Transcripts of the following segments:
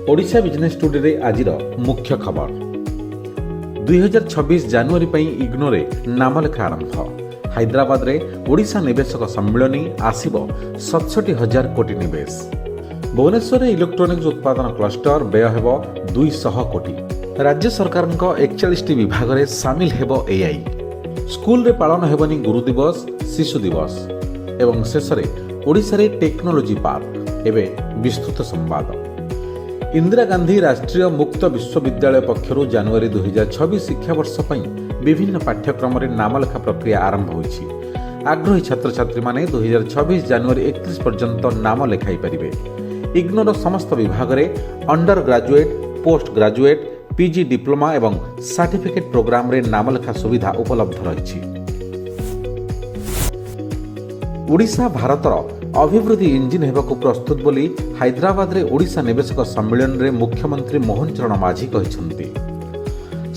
Odisha business today आजिर मुख्य खबर 2026 January पर इग्नोरे नामलेखा आरंभ। हैदराबाद रे ओडिशा निवेशक सम्मिलनी आसिब 67,000 कोटी निवेश। भुवनेश्वर इलेक्ट्रोनिक्स उत्पादन क्लस्टर व्यय हेब 200 कोटी। राज्य सरकार 41 विभाग में सामिल हेब एआई। स्कूल रे पालन हेबनी गुरु दिवस शिशु दिवस एवं शेष ओडिशा रे टेक्नोलोजी पार्क। एवं विस्तृत संवाद। इंदिरा गांधी राष्ट्रीय मुक्त विश्वविद्यालय पक्षर जानुआरी 2026 शिक्षावर्ष पर विभिन्न पाठ्यक्रम नामलेखा प्रक्रिया आरंभ होइछि। आग्रही छात्र छात्री माने 2026 जानुआरी 31 पर्यंत नाम लेखाई पारिबे। इग्नोर समस्त विभाग में under graduate, post graduate, PG diploma एवं सर्टिफिकेट प्रोग्राम रे नामलेखा सुविधा उपलब्ध रही। ओडिशा भारतर अभिवृद्धि इंजिन हेबाकु प्रस्तुत बोली हैदराबाद रे ओडिशा निवेशक सम्मेलन रे मुख्यमंत्री मोहन चरण माझी कहिसंती।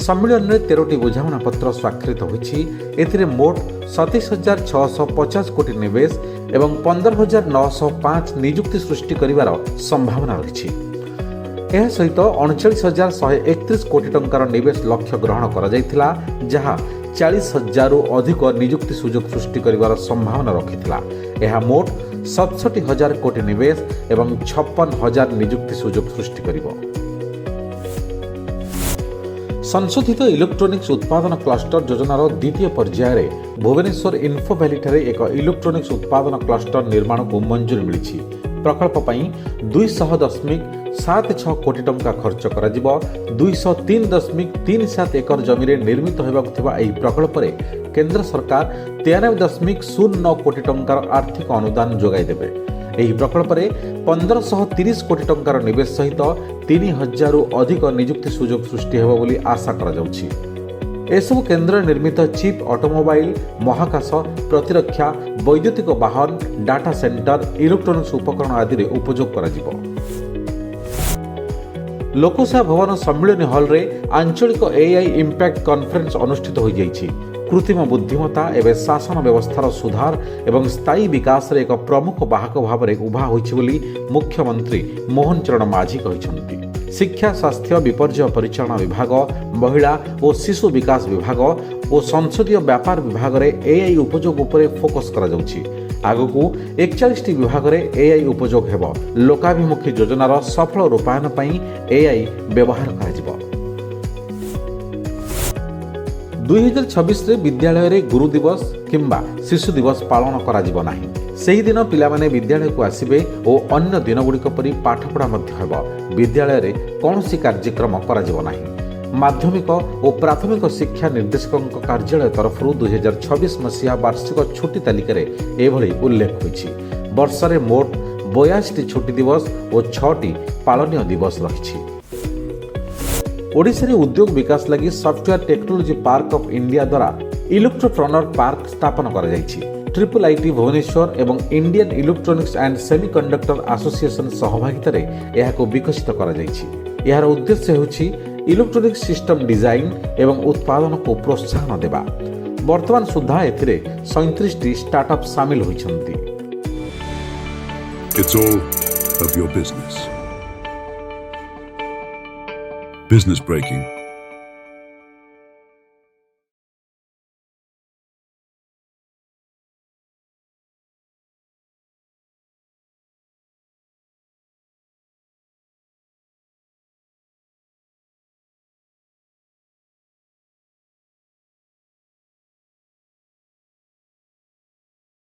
सम्मेलन रे 13टी बुझामणा पत्र स्वाक्षरित होइछि। एथिरे मोट 27,650 कोटी निवेश एवं 15,905 नियुक्ति सृष्टि करिवार संभावना रहिछि। एहा सहित 39,131 कोटी टंकार निवेश लक्ष्य ग्रहण करा जायतिला, जहा 40,000 रु अधिक नियुक्ति सुजोग सृष्टि करिवार संभावना रखिथिला। एहा मोट 67,000 कोटी निवेश एवं 56,000 नियुक्ति सुजोग सृष्टि करिब। संशोधित इलेक्ट्रोनिक्स उत्पादन क्लस्टर योजनार द्वितीय पर्याय भुवनेश्वर इन्फो भैली ठारे एक इलेक्ट्रोनिक्स उत्पादन क्लस्टर निर्माण को मंजूरी मिली। प्रकल्प पर 200.76 कोटी टंका खर्च करा जिवो। 203.37 एकर जमी रे निर्मित होबाक थिबा एही प्रकल्प रे केंद्र सरकार 93.09 कोटी टंकार आर्थिक अनुदान जोगाई देबे। एही प्रकल्प रे 1530 कोटी टंकार निवेश सहित 3,000 रु अधिक नियुक्ति सुजोग सृष्टि हेबो बोली आशा करा जाउछि। एसबु केंद्र निर्मित चिप, ऑटोमोबाइल, महाकाश, प्रतिरक्षा, वैद्युतिक वाहन, डाटा सेंटर, इलेक्ट्रोनिक्स उपकरण आदि रे उपयोग करा जिवो। लोकसेवा भवन सम्मिलनी हॉल रे आंचलिक एआई इंपैक्ट कॉन्फ्रेंस अनुष्ठित हो जाइछि। कृत्रिम बुद्धिमत्ता एवं शासन व्यवस्थार सुधार एवं स्थायी विकास रे एक प्रमुख बाहक भाव में उभा होइछि बोली मुख्यमंत्री मोहन चरण माझी कहिसंती। शिक्षा, स्वास्थ्य, विपर्यय परिचालना विभाग, महिला और शिशु विकास विभाग और संसदीय व्यापार विभाग में एआई उपयोग उपर फोकस करा जाउछि। आगकू 41 विभाग में एआई उपयोग हेब। लोकाभिमुखी योजनार सफल रूपायन पई एआई व्यवहार करा जिवो। 2026 रे विद्यालय रे गुरु दिवस किंबा शिशु दिवस पालन करा जिवो नाही। सेही दिन पिलामाने विद्यालय को आसिबे और अन्य दिन गुड़िक परि पाठपढ़ा मध्य हेब। विद्यालय रे कौनसी कार्यक्रम करा जिवो नाही। माध्यमिक और प्राथमिक शिक्षा निर्देशक कार्यालय तरफ 2026 मसीहा वार्षिक छुट्टी तालिका रे एभली उल्लेख होइछि। वर्ष रे मोट 82 छुट्टी दिवस और 6टी पालनीय दिवस रहिछि। ओडिशा रे उद्योग विकास लगी software technology park of India द्वारा इलेक्ट्रोप्रेन्योर पार्क स्थापन करा जायछि। ट्रिपल आईटी भुवनेश्वर एवं Indian electronics and semiconductor association सहभागिता रे एहाको विकसित करा जायछि। एहार उद्देश्य होछि इलेक्ट्रोनिक्स सिस्टम डिजाइन एवं उत्पादन को प्रोत्साहन देबा। वर्तमान सुधा एथिरे 37टी स्टार्टअप शामिल होइछन्ति। It's all of your business. Business breaking.